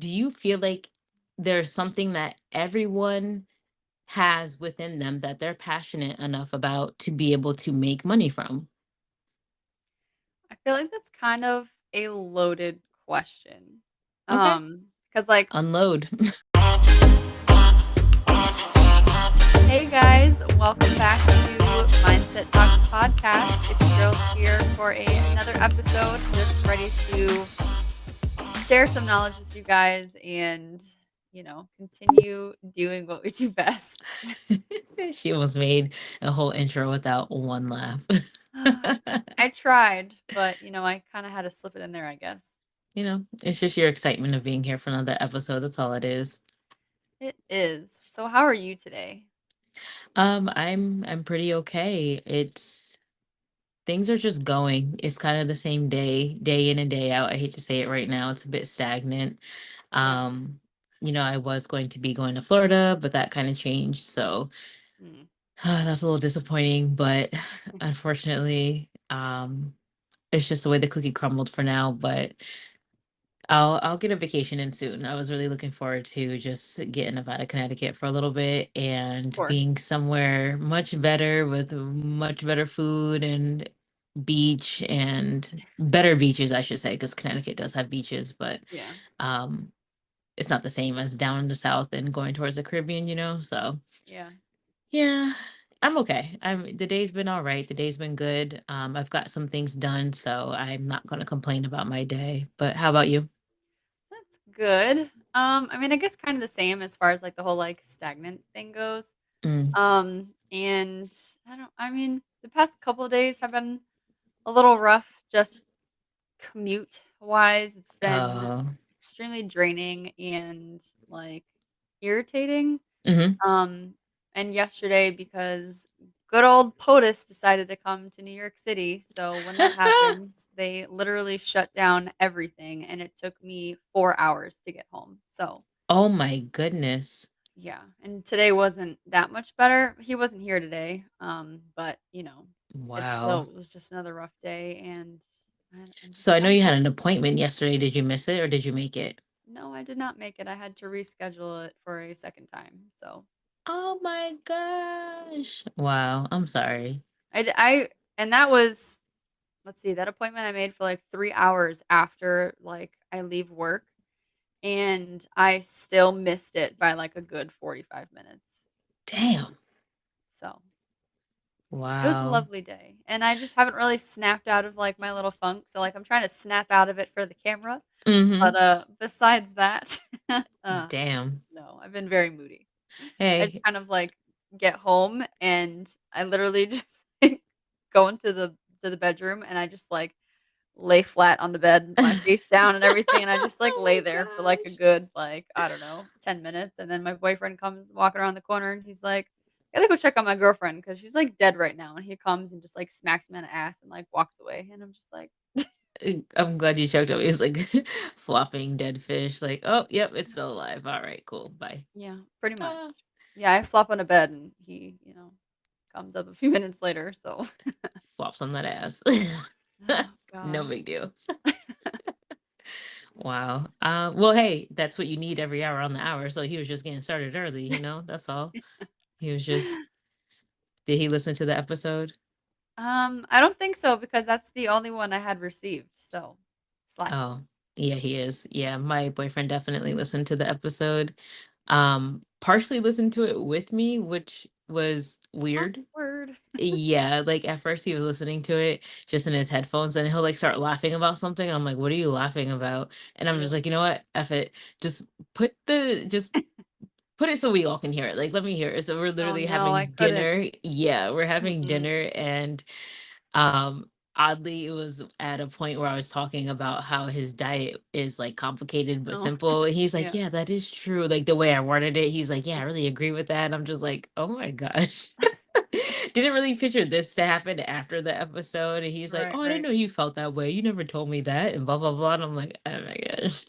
do you feel like there's something that everyone has within them that they're passionate enough about to be able to make money from? I feel like that's kind of a loaded question. Okay. Because like, Unload. hey guys, welcome back to Mindset Talks podcast. It's girls here for another episode, just ready to share some knowledge with you guys and continue doing what we do best. She almost made a whole intro without one laugh. I tried, but I kind of had to slip it in there, I guess. It's just your excitement of being here for another episode. That's all it is. It is. So how are you today? I'm pretty okay. It's things are just going. It's kind of the same day in and day out. I hate to say it right now. It's a bit stagnant. Yeah. Um, I was going to be going to Florida, but that kind of changed. So Mm. that's a little disappointing, but unfortunately, it's just the way the cookie crumbled for now, but I'll get a vacation in soon. I was really looking forward to just getting out of Connecticut for a little bit Of and being course. somewhere much better with much better food and beach and better beaches, I should say, because Connecticut does have beaches, but Yeah. um it's not the same as down in the south and going towards the Caribbean. So Yeah. yeah, I'm okay. The day's been all right. The day's been good. I've got some things done, so I'm not gonna complain about my day. But how about you? That's good. I mean, I guess kind of the same as far as like the whole like stagnant thing goes. Mm. And I mean, the past couple of days have been a little rough just commute wise. It's been Uh, extremely draining and like irritating. mhm. Um, and yesterday because good old POTUS decided to come to New York City. So when that happens, they literally shut down everything, and it took me 4 hours to get home. So, Oh my goodness. yeah, and today wasn't that much better. He wasn't here today, but, it Wow. still was just another rough day, and I'm So just I know kind you of had an appointment yesterday. Did you miss it or did you make it? no, I did not make it. I had to reschedule it for a second time. So, Oh my gosh. Wow. I'm sorry. and that was let's see, that appointment I made for, like, 3 hours after, like, I leave work, and I still missed it by, like, a good 45 minutes. Damn. So, it was a Wow. lovely day, and I just haven't really snapped out of, like, my little funk, so, like, I'm trying to snap out of it for the camera, but, Mhm. besides that, uh, Damn. no, I've been very moody. I just Hey. kind of, like, get home, and I literally just, like, go into the bedroom, and I just, like, lay flat on the bed, my face down and everything, and I just, like, Oh lay my there for, like, a gosh. good, like, I don't know, 10 minutes, and then my boyfriend comes walking around the corner, and he's like, "Gotta go check on my girlfriend because she's, like, dead right now," and he comes and just, like, smacks me on the ass and, like, walks away, and I'm just like, I'm glad you choked up. It's like flopping dead fish. Like, oh, yep, it's still alive. All right, cool. Bye. yeah, pretty much. Ah, Yeah, I flop on a bed, and he, comes up a few minutes later, so flops on that ass. oh No god. big deal. Wow. Well, hey, that's what you need every hour on the hour. So he was just getting started early. That's all. He was just, did he listen to the episode? I don't think so because that's the only one I had received, so slacking. Oh, yeah, he is. Yeah, my boyfriend definitely listened to the episode. Partially listened to it with me, which was weird. Awkward. Yeah, like at first he was listening to it just in his headphones and he'll like start laughing about something. And I'm like, what are you laughing about? And I'm just Yeah. like, you know what? F it. Just just put it so we all can hear it. Like, let me hear it. So we're Oh, literally no, I having couldn't. dinner. Yeah, we're having Mm-mm. dinner and oddly it was at a point where I was talking about how his diet is like complicated but Oh, simple. And he's like, yeah. yeah, that is true. Like the way I worded it, he's like, yeah, I really agree with that. And I'm just like, oh my gosh. Didn't really picture this to happen after the episode. And he's like, Right, oh, I didn't right. know you felt that way. You never told me that. And blah, blah, blah. And I'm like, oh my gosh.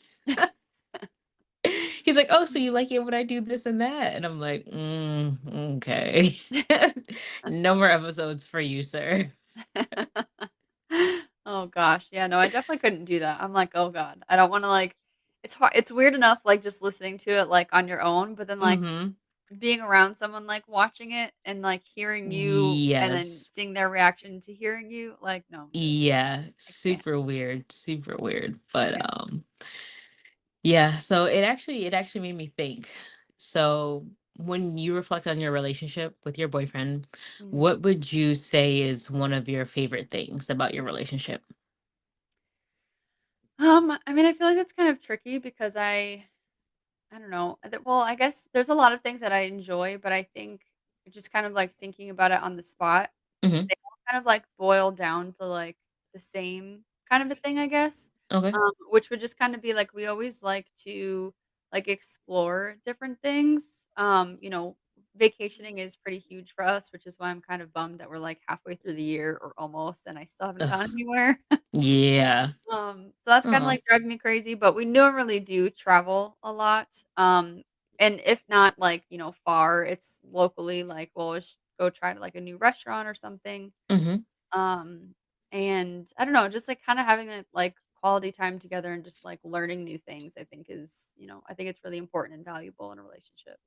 He's like, "Oh, so you like it when I do this and that?" And I'm like, okay. No more episodes for you, sir." Oh gosh, yeah, no, I definitely couldn't do that. I'm like, "Oh god, I don't wanna, like, it's hard, it's weird enough, like, just listening to it, like, on your own, but then, like, Mhm. being around someone, like, watching it and, like, hearing you and then Yes. seeing their reaction to hearing you, like, no, Yeah, I can't. super weird, but, Yeah. yeah, so it actually made me think. So, when you reflect on your relationship with your boyfriend, Mhm. what would you say is one of your favorite things about your relationship? I mean, I feel like that's kind of tricky because I don't know. Well, I guess there's a lot of things that I enjoy, but I think just kind of like thinking about it on the spot, Mhm. they all kind of like boil down to like the same kind of a thing, I guess. Okay. Which would just kind of be like we always like to like explore different things. Vacationing is pretty huge for us, which is why I'm kind of bummed that we're like halfway through the year or almost, and I still haven't gone Ugh, anywhere. yeah. So that's kinda, Oh. like, driving me crazy, but we normally do travel a lot, and if not, like, far, it's locally, like, we'll just go try to, like, a new restaurant or something, Mhm. um, and I don't know, just, like, kinda having that, like, quality time together and just, like, learning new things, I think I think it's really important and valuable in a relationship.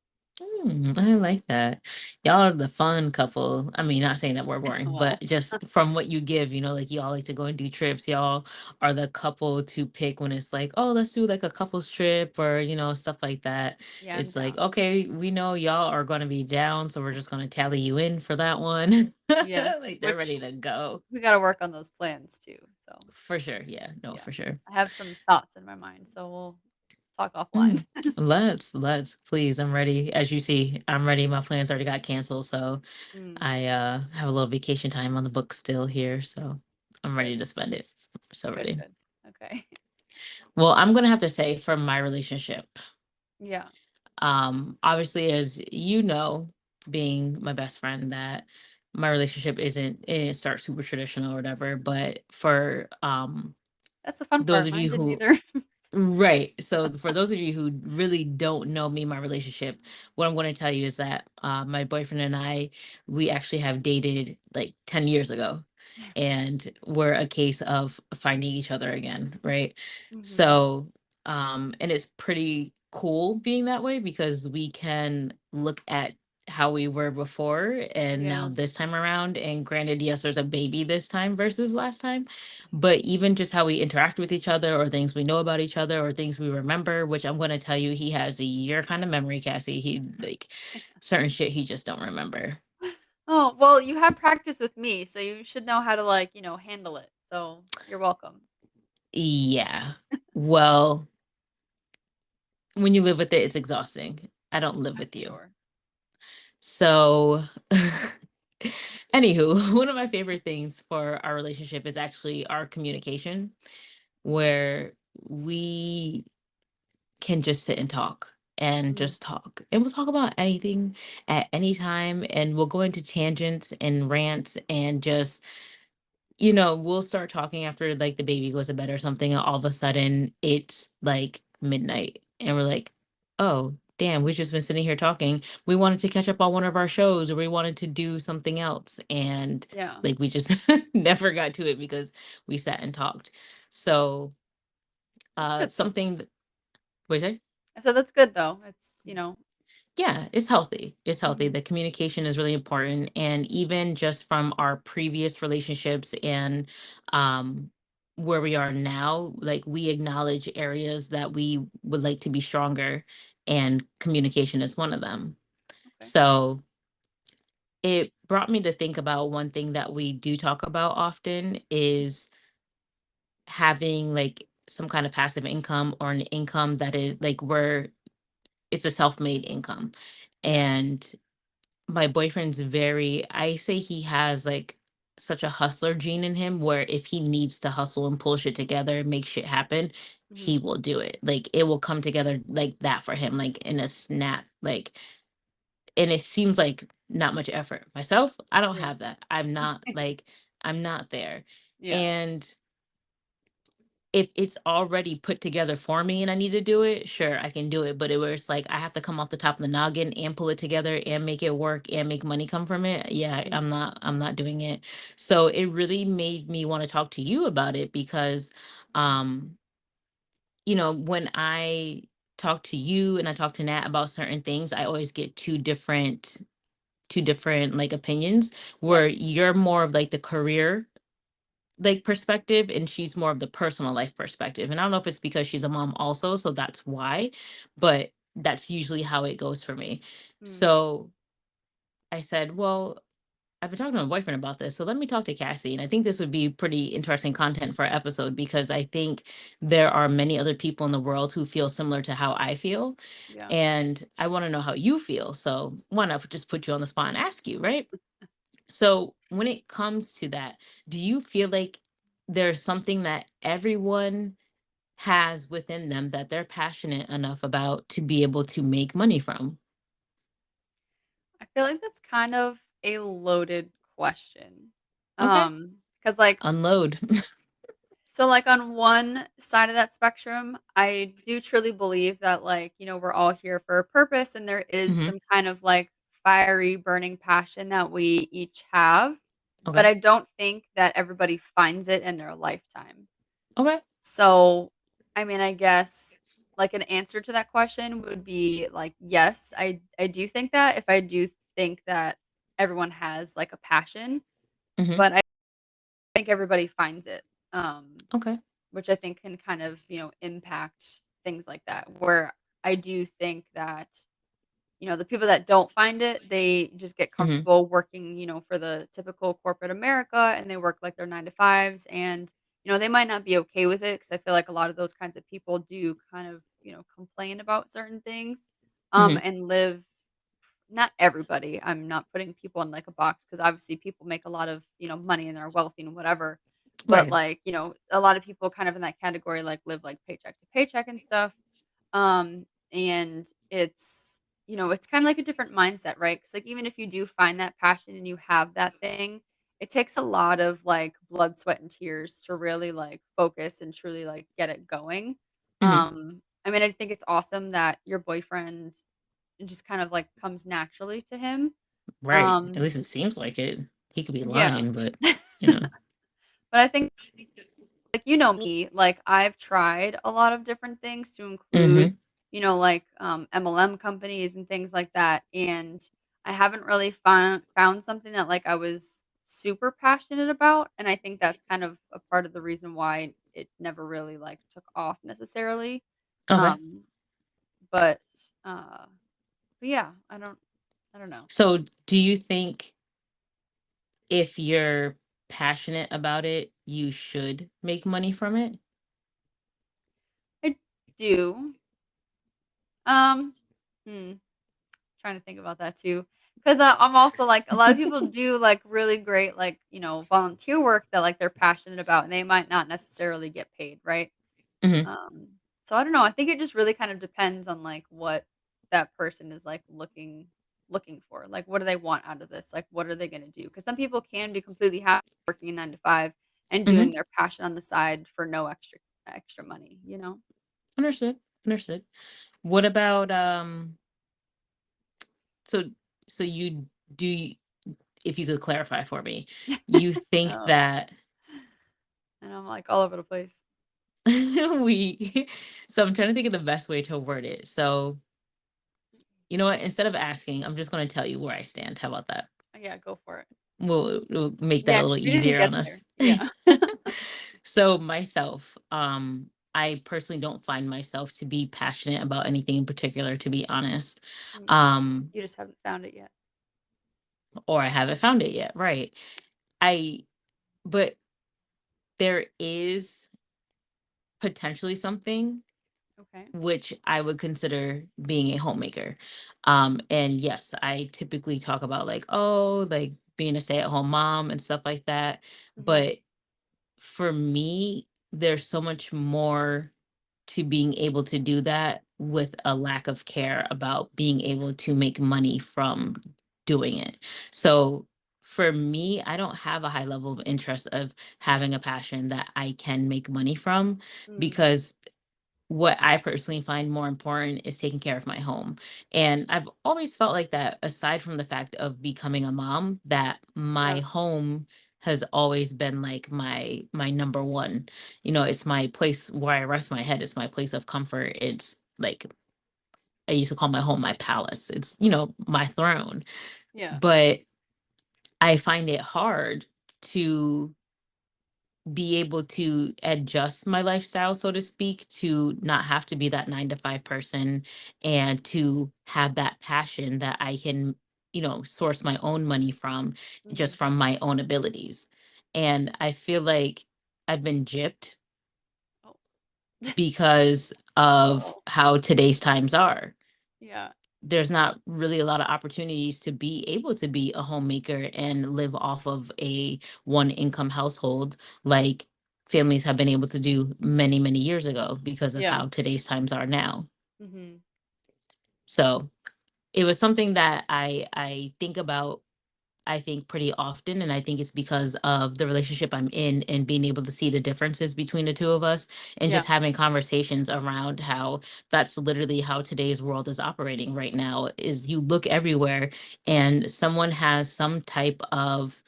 I like that. Y'all are the fun couple. I mean, not saying that we're boring, Well, but just from what you give, like y'all like to go and do trips. Y'all are the couple to pick when it's like, oh, let's do like a couple's trip or, stuff like that. yeah, I'm It's like, down. okay, we know y'all are going to be down, so we're just going to tally you in for that one. Yes, Like they're which ready to go. we gotta work on those plans too, so, For sure. Yeah, no, yeah. for sure. I have some thoughts in my mind, so we'll talk offline. Mm. Let's please. I'm ready. As you see, I'm ready. My plans already got canceled, so Mm, I have a little vacation time on the books still here, so I'm good, ready to spend it. So good, ready. good. Okay. Well, I'm gonna have to say for my relationship, Yeah. obviously, as you know, being my best friend, that my relationship isn't, it didn't start super traditional or whatever, but for That's the fun those part, of mine you didn't who either. right. So for those of you who really don't know me, my relationship, what I'm going to tell you is that my boyfriend and I, we actually have dated like 10 years ago. And we're a case of finding each other again, right? Mhm. So, and it's pretty cool being that way because we can look at how we were before and now Yeah. this time around. And granted, yes, there's a baby this time versus last time, but even just how we interact with each other or things we know about each other or things we remember, which I'm going to tell you, he has your kind of memory, Cassie. He like certain shit he just don't remember. Oh, well, you have practice with me, so you should know how to, like, handle it, so you're welcome. Yeah. Well, when you live with it, it's exhausting. I don't live I'm with you. sure. So, anywho, one of my favorite things for our relationship is actually our communication, where we can just sit and talk and Mhm. just talk. And we'll talk about anything at any time. And we'll go into tangents and rants and just, we'll start talking after like the baby goes to bed or something. And all of a sudden it's like midnight. And we're like, oh, damn, we've just been sitting here talking. We wanted to catch up on one of our shows or we wanted to do something else. And Yeah. like we just never got to it because we sat and talked. So, That's good, though. something, what you say? So that's good, though. Yeah, it's healthy. It's healthy. Mhm. The communication is really important. And even just from our previous relationships and um where we are now, like we acknowledge areas that we would like to be stronger, and communication is one of them. Okay. So it brought me to think about one thing that we do talk about often is having like some kind of passive income or an income that is like where it's a self-made income. Yeah. And my boyfriend's very, I say he has like such a hustler gene in him where if he needs to hustle and pull shit together, make shit happen, he Mhm. will do it. Like it will come together like that for him, like in a snap. Like, and it seems like not much effort. Myself, I don't Yeah. have that. I'm not like, I'm not there. Yeah. And if it's already put together for me and I need to do it, sure, I can do it. But it was like I have to come off the top of the noggin and pull it together and make it work and make money come from it. Yeah, Mhm. I'm not doing it. So it really made me want to talk to you about it because um when I talk to you and I talk to Nat about certain things, I always get two different like opinions, Yeah. where you're more of like the career like perspective and she's more of the personal life perspective. And I don't know if it's because she's a mom also, so that's why, but that's usually how it goes for me. Mm, So I said, well, I've been talking to my boyfriend about this, so let me talk to Cassie. And I think this would be pretty interesting content for our episode because I think there are many other people in the world who feel similar to how I feel. yeah. And I want to know how you feel. So why not just put you on the spot and ask you, right? So when it comes to that, do you feel like there's something that everyone has within them that they're passionate enough about to be able to make money from? I feel like that's kind of a loaded question. Okay. Because like Unload. so like on one side of that spectrum, I do truly believe that like, we're all here for a purpose and there is Hmm. some kind of like fiery burning passion that we each have, but Okay. I don't think that everybody finds it in their lifetime. Okay. So, I mean, I guess like an answer to that question would be like, yes, I do think that if I do think that everyone has like a passion, Hmm. but I think everybody finds it. Um, Okay. which I think can kind of, impact things like that. Where I do think that the people that don't find it, they just get Hmm. comfortable working, for the typical corporate America and they work like their 9 to 5s and, they might not be okay with it because I feel like a lot of those kinds of people do kind of, complain about certain things, Hmm. and live not everybody. I'm not putting people in like a box because obviously people make a lot of, money and they're wealthy and whatever. But Right. like, a lot of people kind of in that category like live like paycheck to paycheck and stuff. And it's kind of like a different mindset, right? Because like even if you do find that passion and you have that thing, it takes a lot of like blood, sweat, and tears to really like focus and truly like get it going. Hmm. I mean, I think it's awesome that your boyfriend it just kind of like comes naturally to him. Right. At Um, least it seems like it. He could be yeah. lying, but you know. But I think like, me, like, I've tried a lot of different things to include, Hmm. like, MLM companies and things like that, and I haven't really found something that, like, I was super passionate about, and I think that's kind of a part of the reason why it never really, like, took off necessarily. Okay. Um, but, uh, but yeah, I don't know. So do you think if you're passionate about it, you should make money from it? I do. Um, hmm. Trying to think about that too, 'cause, I'm also like a lot of people do, like, really great, like, volunteer work that, like, they're passionate about, and they might not necessarily get paid, right? Hmm. So I don't know, I think it just really kind of depends on, like, what that person is, like, looking for, like, what do they want out of this? Like, what are they gonna do? Because some people can be completely happy working a 9 to 5 and Hmm. doing their passion on the side for no extra money, you know? Understood. Understood. What about so you do you- if you could clarify for me, you think Oh, that and I'm, like, all over the place. we so I'm trying to think of the best way to word it. So, you know what? Instead of asking, I'm just going to tell you where I stand. How about that? Oh, yeah, go for it. We'll make that Yeah, a 'cause little we didn't easier get on us. there. Yeah. So myself, I personally don't find myself to be passionate about anything in particular, to be honest. Mm. Um, You just haven't found it yet. or I haven't found it yet, right? I but there is potentially something Okay. which I would consider being a homemaker. And yes, I typically talk about like, oh, like being a stay-at-home mom and stuff like that. Mhm. But for me, there's so much more to being able to do that with a lack of care about being able to make money from doing it. So for me, I don't have a high level of interest of having a passion that I can make money from Mm. because what I personally find more important is taking care of my home. And I've always felt like that, aside from the fact of becoming a mom, that my Yeah. home has always been like my number one. It's my place where I rest my head. It's my place of comfort. It's like I used to call my home my palace. It's, my throne. Yeah. But I find it hard to be able to adjust my lifestyle, so to speak, to not have to be that 9 to 5 person and to have that passion that I can, source my own money from Hmm. just from my own abilities. And I feel like I've been gypped Oh. because of Oh. how today's times are. Yeah. There's not really a lot of opportunities to be able to be a homemaker and live off of a one income household like families have been able to do many, many years ago because of Yeah. how today's times are now. Hmm. So it was something that I think about, I think, pretty often. And I think it's because of the relationship I'm in and being able to see the differences between the two of us and Yeah. just having conversations around how that's literally how today's world is operating right now is you look everywhere and someone has some type of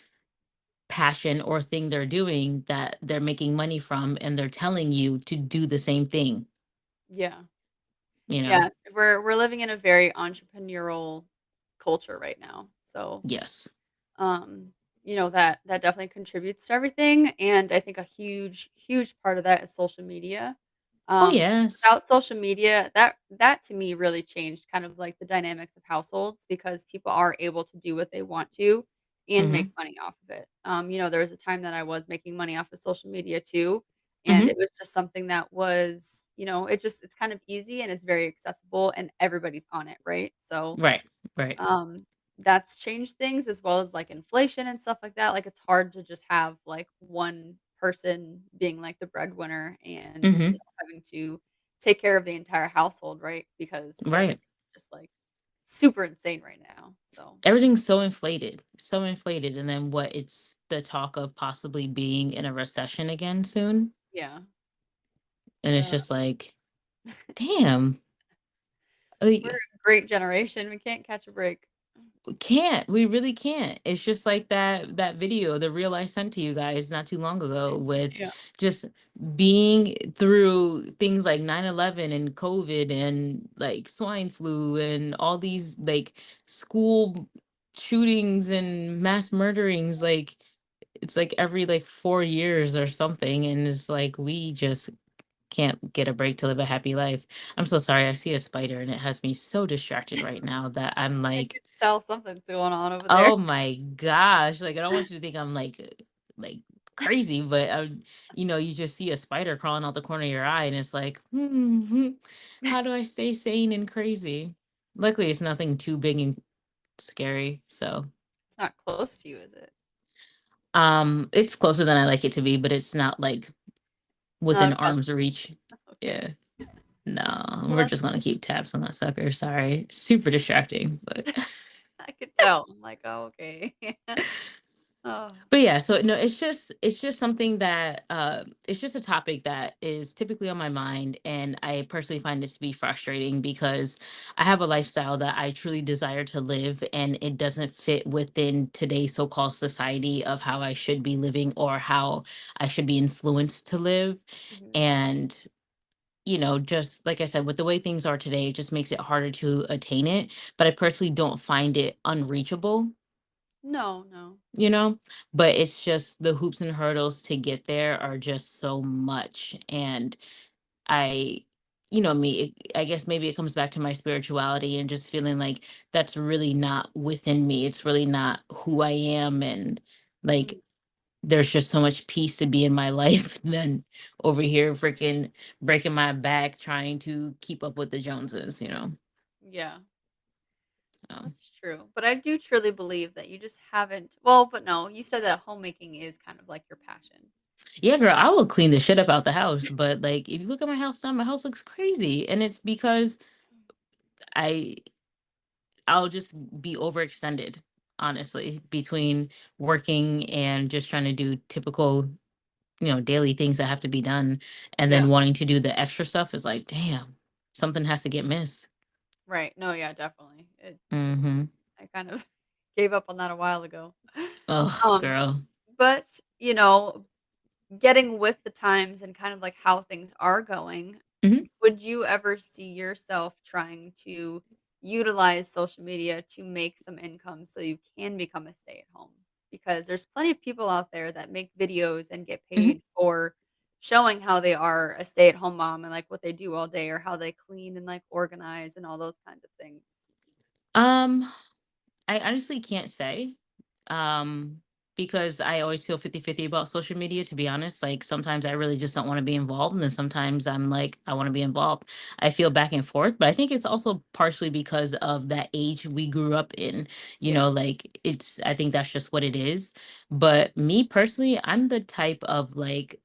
passion or thing they're doing that they're making money from and they're telling you to do the same thing, Yeah. you know? Yeah. We're living in a very entrepreneurial culture right now. So, Yes. um, that definitely contributes to everything, and I think a huge part of that is social media. Oh, Because yes. without social media, that to me really changed kind of like the dynamics of households because people are able to do what they want to and make Hmm. money off of it. There was a time that I was making money off of social media too, and Hmm. it was just something that was, it's kind of easy and it's very accessible and everybody's on it, right? So, Right. Right. um, that's changed things as well as, like, inflation and stuff like that, like, it's hard to just have, like, one person being, like, the breadwinner and, Hmm. having to take care of the entire household, right? Because Right. everything's just, like, super insane right now, so Everything's so inflated. And then what it's the talk of possibly being in a recession again soon. yeah. And it's So, just like, damn, we're like, a great generation, we can't catch a break. we really can't. It's just like that video, the reel I sent to you guys not too long ago with Yeah, just being through things like 9/11 and COVID and like swine flu and all these like school shootings and mass murderings. Like it's like every like 4 years or something. And it's like we just can't get a break to live a happy life. I'm so sorry. I see a spider and it has me so distracted right now that I'm I like, could tell something's going on over there. oh my gosh. Like I don't want you to think I'm like crazy, but you just see a spider crawling out the corner of your eye and it's like, how do I stay sane and crazy? Luckily it's nothing too big and scary. So It's not close to you, is it? it's closer than I like it to be, but it's not like It's not within across arm's the street. reach. Okay. Yeah. No, Well, we're that's just gonna keep tabs on that sucker. Sorry. Super distracting, but I could tell. I'm like, "Oh, okay." Oh, but yeah, so no, it's just something that it's just a topic that is typically on my mind, and I personally find this to be frustrating because I have a lifestyle that I truly desire to live and it doesn't fit within today's so-called society of how I should be living or how I should be influenced to live. mhm. And just like I said, with the way things are today, it just makes it harder to attain it. But I personally don't find it unreachable, No, no. you know? But it's just the hoops and hurdles to get there are just so much. And I, I guess maybe it comes back to my spirituality and just feeling like that's really not within me. It's really not who I am. And Mhm. like, there's just so much peace to be in my life than over here freaking breaking my back trying to keep up with the Joneses. Yeah, Um, that's true. But I do truly believe that you just haven't well, but no, you said that homemaking is kind of like your passion. yeah, girl, I will clean the shit up out the house, but like if you look at my house now, my house looks crazy, and it's because I I'll just be overextended, honestly, between working and just trying to do typical, daily things that have to be done, and Yeah, then wanting to do the extra stuff is like, damn, something has to get missed. right. No, yeah, definitely. Mm-hmm. I kind of gave up on that a while ago. Oh, Um, girl. But, you know, getting with the times and kind of like how things are going, Mhm. would you ever see yourself trying to utilize social media to make some income so you can become a stay-at-home? Because there's plenty of people out there that make videos and get Mhm. paid for showing how they are a stay-at-home mom and, like, what they do all day or how they clean and, like, organize and all those kinds of things. Um, I honestly can't say, um, because I always feel 50-50 about social media, to be honest. Like, sometimes I really just don't wanna be involved, and then sometimes I'm like, I wanna be involved. I feel back and forth, but I think it's also partially because of that age we grew up in, Yeah. like, I think that's just what it is. But me personally, I'm the type of, like,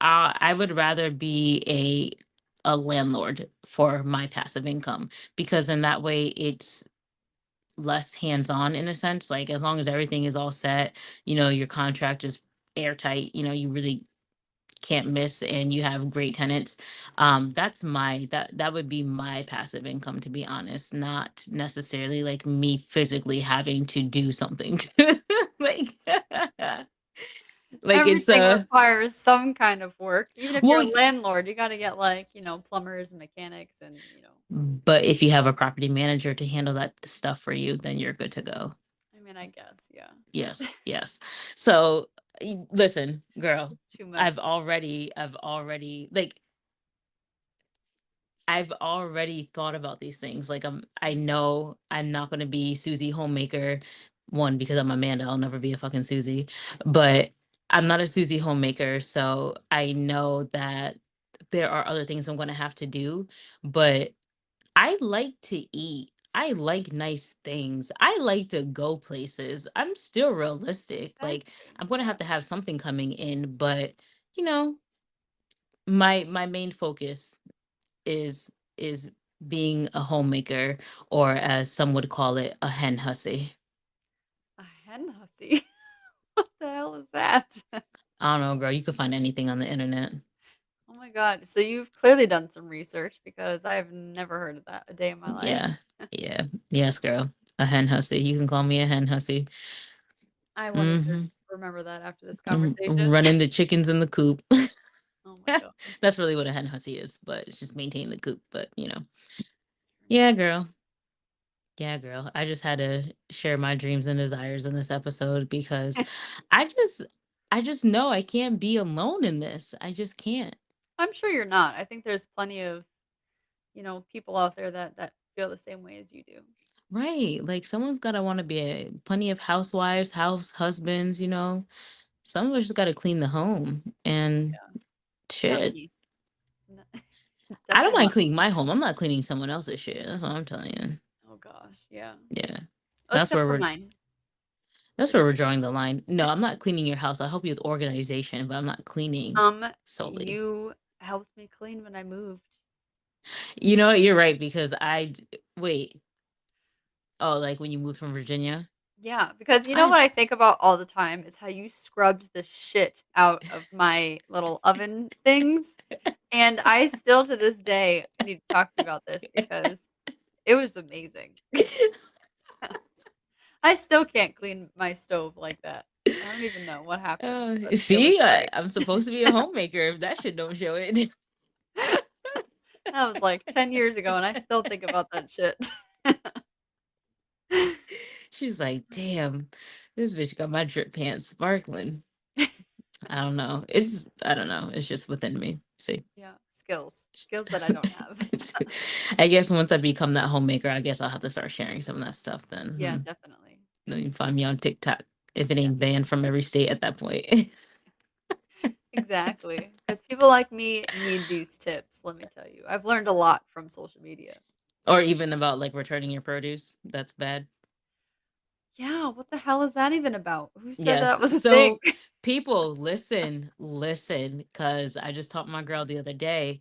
I would rather be a landlord for my passive income, because in that way, it's less hands-on in a sense, like, as long as everything is all set, your contract is airtight, you really can't miss and you have great tenants. That would be my passive income, to be honest, not necessarily like me physically having to do something to like like it's Everything requires some kind of work. Even if you're well, a landlord, you gotta get, like, plumbers and mechanics and. but if you have a property manager to handle that stuff for you, then you're good to go. I mean, I guess, yeah. Yes, yes. So, listen, girl, Too much. I've already thought about these things. Like, I know I'm not going to be Susie homemaker. One, because I'm Amanda, I'll never be a fucking Susie. But I'm not a Susie homemaker, so I know that there are other things I'm going to have to do. But I like to eat. I like nice things. I like to go places. I'm still realistic. Like, Exactly, I'm going to yeah. have something coming in, but you know, my main focus is being a homemaker, or as some would call it, a hen hussy. A hen hussy? What the hell is that? I don't know, girl. You can find anything on the internet. Oh my god, so you've clearly done some research because I have never heard of that a day in my life. Yeah, yeah, yes, girl. A hen hussy. You can call me a hen hussy. I won't even Hmm. remember that after this conversation. Running the chickens in the coop. Oh my god. That's really what a hen hussy is, but it's just maintaining the coop. But True. yeah, girl. Yeah, girl. I just had to share my dreams and desires in this episode because I just I just know I can't be alone in this. I just can't. I'm sure you're not. I think there's plenty of, people out there that feel the same way as you do. Right. Like, someone's gotta wanna be plenty of housewives, house husbands. Some of us just gotta clean the home and Yeah, not shit. me. N I don't Definitely mind not cleaning me. my home. I'm not cleaning someone else's shit. That's what I'm telling you. Oh gosh, yeah. Yeah. That's Except where for we're mine, that's which where we're drawing the line. No, I'm not cleaning your house. I'll help you with organization, but I'm not cleaning um, solely. you helped me clean when I moved. You know what? You're right, because wait. Oh, like when you moved from Virginia? Yeah, because you know I what I think about all the time is how you scrubbed the shit out of my little oven things, and I still to this day need to talk to you about this because it was amazing. I still can't clean my stove like that. I don't even know what happened, but it was See, great. I'm supposed to be a homemaker. If that shit don't show it. That was like 10 years ago, and I still think about that shit. She's like, damn, this bitch got my drip pants sparkling. I don't know. It's just within me. See. Yeah, skills that I don't have. I guess once I become that homemaker, I guess I'll have to start sharing some of that stuff then. Yeah, definitely. Then you can find me on TikTok if it Yeah, ain't banned from every state at that point. exactly. Because people like me need these tips, let me tell you. I've learned a lot from social media. Or even about like returning your produce. That's bad. Yeah, what the hell is that even about? Who said Yes. that was a thing? So people, listen, because I just taught my girl the other day,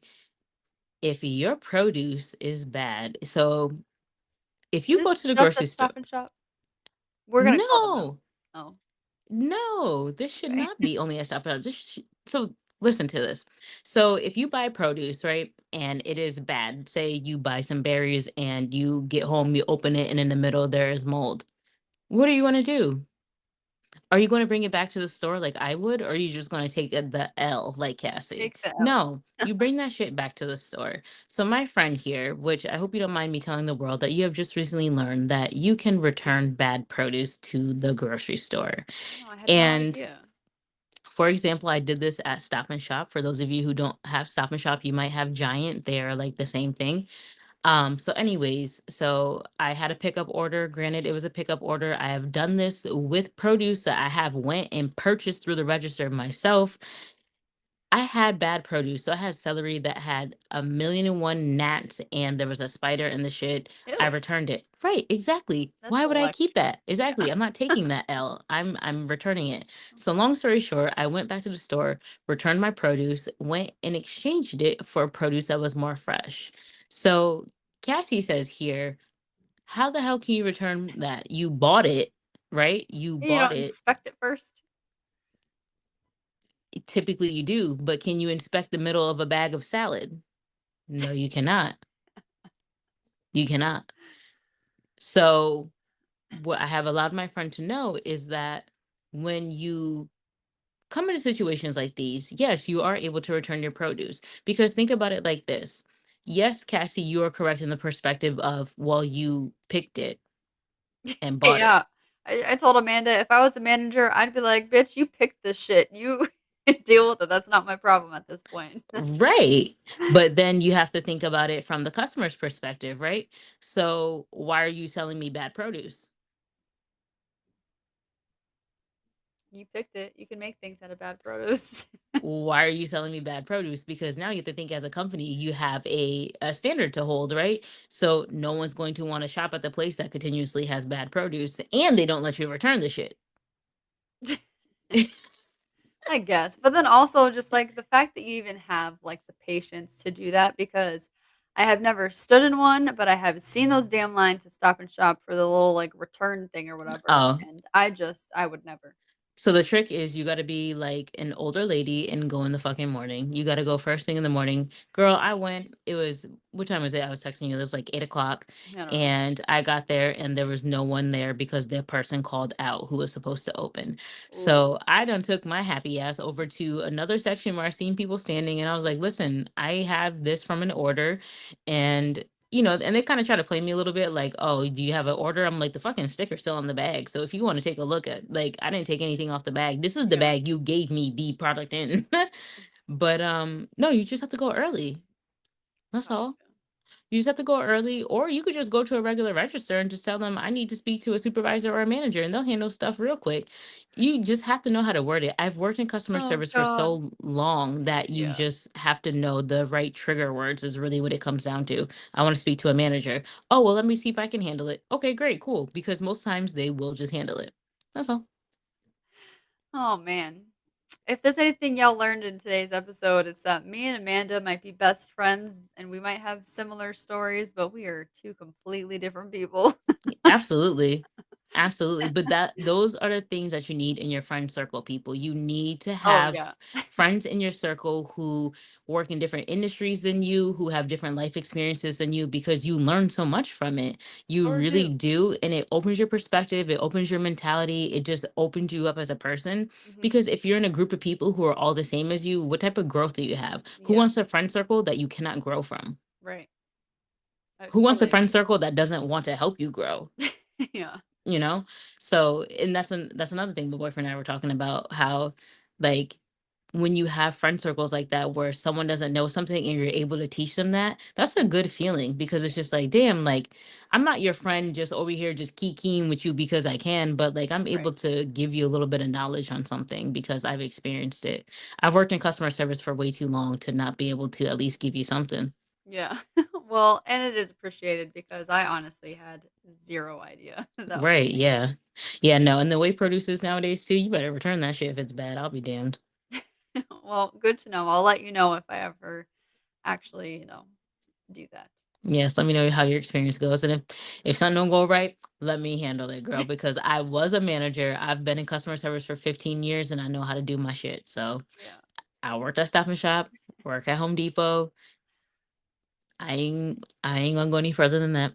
if your produce is bad, so if you Is go this to the just grocery at store, Stop and Shop? We're gonna call them out. no, Oh, no, this should okay. not be only a stop and shop. So listen to this. So if you buy produce, right, and it is bad, say you buy some berries and you get home, you open it, and in the middle there is mold. What are you going to do? Are you going to bring it back to the store like I would, or are you just going to take the L like Cassie? Take the L. No, you bring that shit back to the store. So, my friend here, which I hope you don't mind me telling the world, that you have just recently learned that you can return bad produce to the grocery store. No, I had no And idea. for example, I did this at Stop and Shop. For those of you who don't have Stop and Shop, you might have Giant. They're like the same thing. So anyways, so I had a pickup order. Granted, it was a pickup order. I have done this with produce that I have went and purchased through the register myself. I had bad produce. So I had celery that had a million and one gnats and there was a spider in the shit. I Ew. returned it. Right, exactly. That's Why would I keep electric. that? Yeah. Exactly. I'm not taking that L. I'm returning it. So long story short, I went back to the store, returned my produce, went and exchanged it for produce that was more fresh. So Cassie says here, how the hell can you return that? You bought it, right? You You bought don't it. inspect it first? Typically you do, but can you inspect the middle of a bag of salad? No, you cannot. You cannot. So, what I have allowed my friend to know is that when you come into situations like these, yes, you are able to return your produce. Because think about it like this. Yes, Cassie, you are correct in the perspective of, well, you picked it and bought it. Yeah. I told Amanda if I was a manager, I'd be like, "Bitch, you picked this shit. You deal with it. That's not my problem at this point." Right. But then you have to think about it from the customer's perspective, right? So, why are you selling me bad produce? You picked it. You can make things out of bad produce. Why are you selling me bad produce? Because now you have to think as a company, you have a standard to hold, right? So no one's going to want to shop at the place that continuously has bad produce and they don't let you return the shit. I guess. But then also just like the fact that you even have like the patience to do that because I have never stood in one, but I have seen those damn lines at Stop and Shop for the little like return thing or whatever. Oh, And I would never. so the trick is you got to be like an older lady and go in the fucking morning. You got to go first thing in the morning. Girl, I went, it was, what time was it? I was texting you. It was like 8 o'clock. I don't know. And I got there and there was no one there because the person called out who was supposed to open. Ooh. So I done took my happy ass over to another section where I seen people standing and I was like, listen, I have this from an order and and they kind of try to play me a little bit like, oh, do you have an order? I'm like, the fucking sticker's still on the bag. So if you want to take a look at, like, I didn't take anything off the bag. This is the Yeah. bag you gave me the product in. But no, you just have to go early. That's all. Gotcha. You just have to go early, or you could just go to a regular register and just tell them I need to speak to a supervisor or a manager, and they'll handle stuff real quick. You just have to know how to word it. I've worked in customer Oh service for God. so long that you Yeah. just have to know the right trigger words is really what it comes down to. I want to speak to a manager. Oh, well, let me see if I can handle it. Okay, great, cool. Because most times they will just handle it. That's all. Oh man. If there's anything y'all learned in today's episode, it's that me and Amanda might be best friends and we might have similar stories, but we are two completely different people. Absolutely. Absolutely. But those are the things that you need in your friend circle, people. You need to Oh have yeah. friends in your circle who work in different industries than you, who have different life experiences than you, because you learn so much from it. You Sure really do. do. And it opens your perspective, it opens your mentality, it just opens you up as a person. Hmm. Because if you're in a group of people who are all the same as you, what type of growth do you have? Who Yeah. wants a friend circle that you cannot grow from? Right. I Who wants a totally friend agree. circle that doesn't want to help you grow? Yeah. you know so and that's another thing my boyfriend and I were talking about, how like when you have friend circles like that where someone doesn't know something and you're able to teach them, that's a Mhm. good feeling, because it's just like, damn, like I'm not your friend just over here just kikiing with you because I can, but like I'm Right. able to give you a little bit of knowledge on something because I've experienced it. I've worked in customer service for way too long to not be able to at least give you something. Yeah. Well, and it is appreciated because I honestly had zero idea that was a Right, thing. yeah. Yeah, no, and the way produce is nowadays too, you better return that shit if it's bad. I'll be damned. Well, good to know. I'll let you know if I ever actually, do that. Yes, let me know how your experience goes. And if something don't go right, let me handle it, girl, because I was a manager. I've been in customer service for 15 years and I know how to do my shit. So Yeah. I worked at Stop and Shop, work at Home Depot. I ain't gonna go any further than that.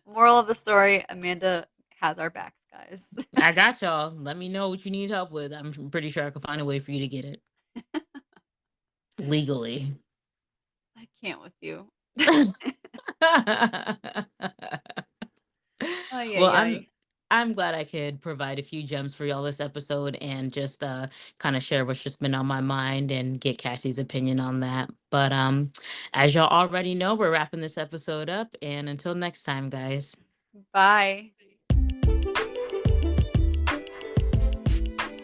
Moral of the story, Amanda has our backs, guys. I got y'all. Let me know what you need help with. I'm pretty sure I can find a way for you to get it legally. I can't with you. Ay, Well, ay, ay. I'm glad I could provide a few gems for y'all this episode and just kind of share what's just been on my mind and get Cassie's opinion on that. But as y'all already know, we're wrapping this episode up, and until next time, guys. Bye.